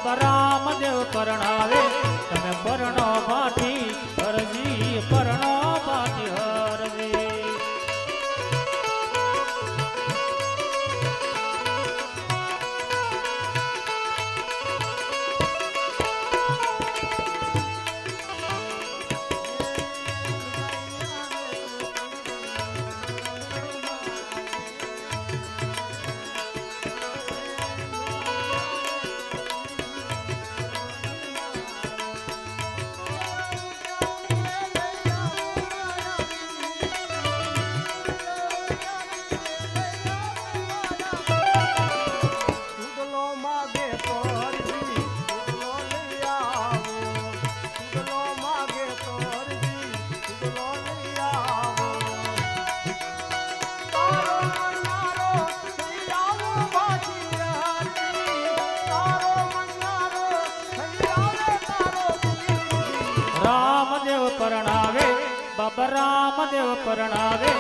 બાબા રામદેવ પરણાવે તમે પરણો ભાટી હરજી પરણો ભાટી હરજી રામદેવ પરણાવે બાબા રામદેવ પરણાવે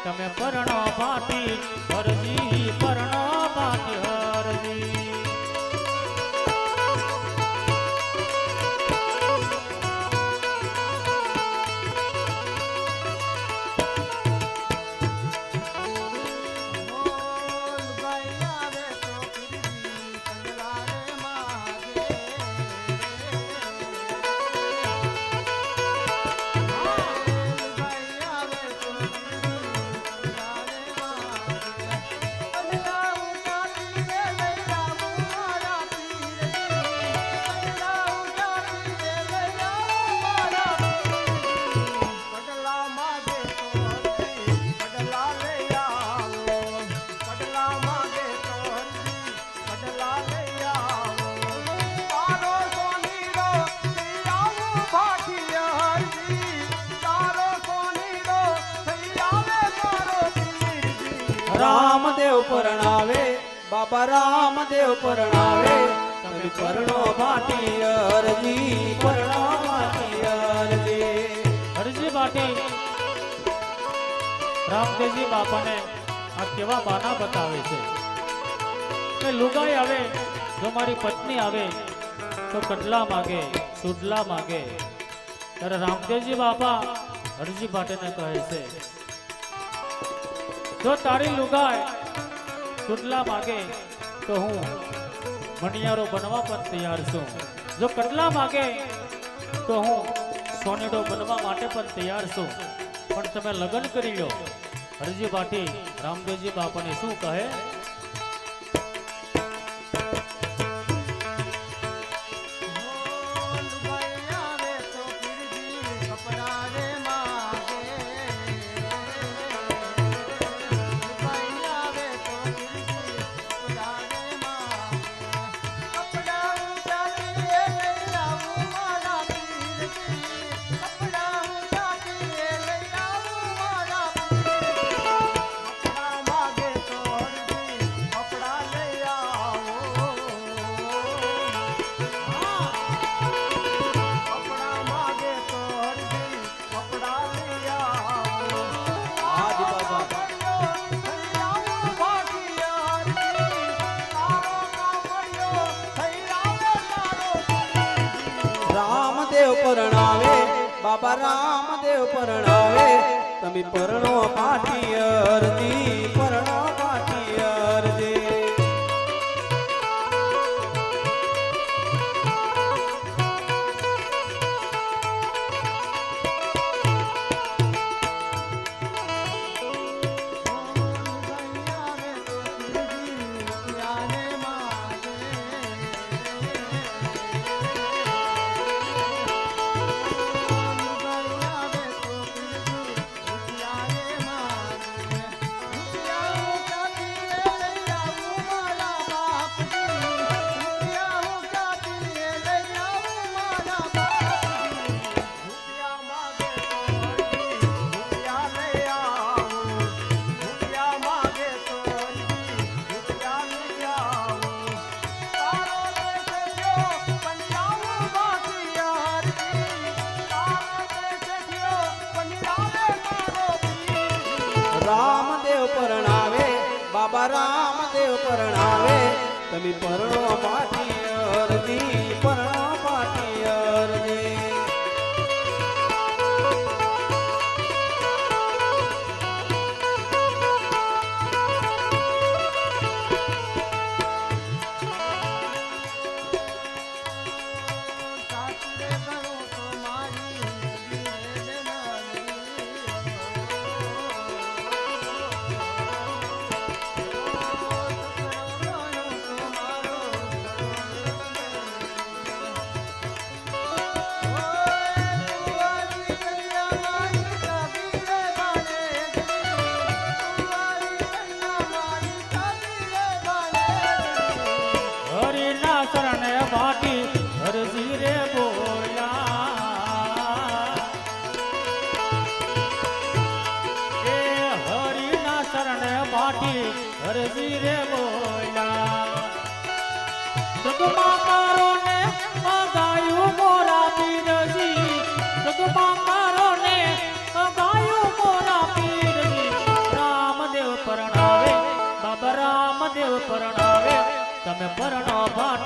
તમે પરણો ભાટી હરજી પરણો ભાટી હરજી રામદેવ પરણાવે બાબા રામદેવ પરણાવે તમે પરણો ભાટી હરજી પરણો ભાટી હરજી હરજી ભાટી રામદેવજી બાપાને આ કેવા બાના બતાવે છે કે લુગાઈ આવે જો મારી પત્ની આવે તો કડલા માગે સુડલા માગે ત્યારે રામદેવજી બાપા હરજી ભાટીને કહે છે જો તારી લુગાઈ સુડલા માગે તો હું મણિયારો બનવા પણ તૈયાર છું જો કડલા માગે તો હું સોનેડો બનવા માટે પણ તૈયાર છું પણ તમે લગ્ન કરી લો હરજી ભાટી રામદેવજી બાપાને શું કહે પરણાવે બાબા રામદેવ પરણાવે તમે પરણો ભાટી હરજી પરણો ભાટી હરજી રામદેવ પરણાવે બાબા રામદેવ પરણાવે તમે પરણો ભાટી હરજી જગમાં કરો ને અગાયું મોરા પીરજી જગમાં કરો ને અગાયું મોરા પીરજી રામદેવ પરણાવે બાબા રામદેવ પરણાવે તમે પરણો ભાટ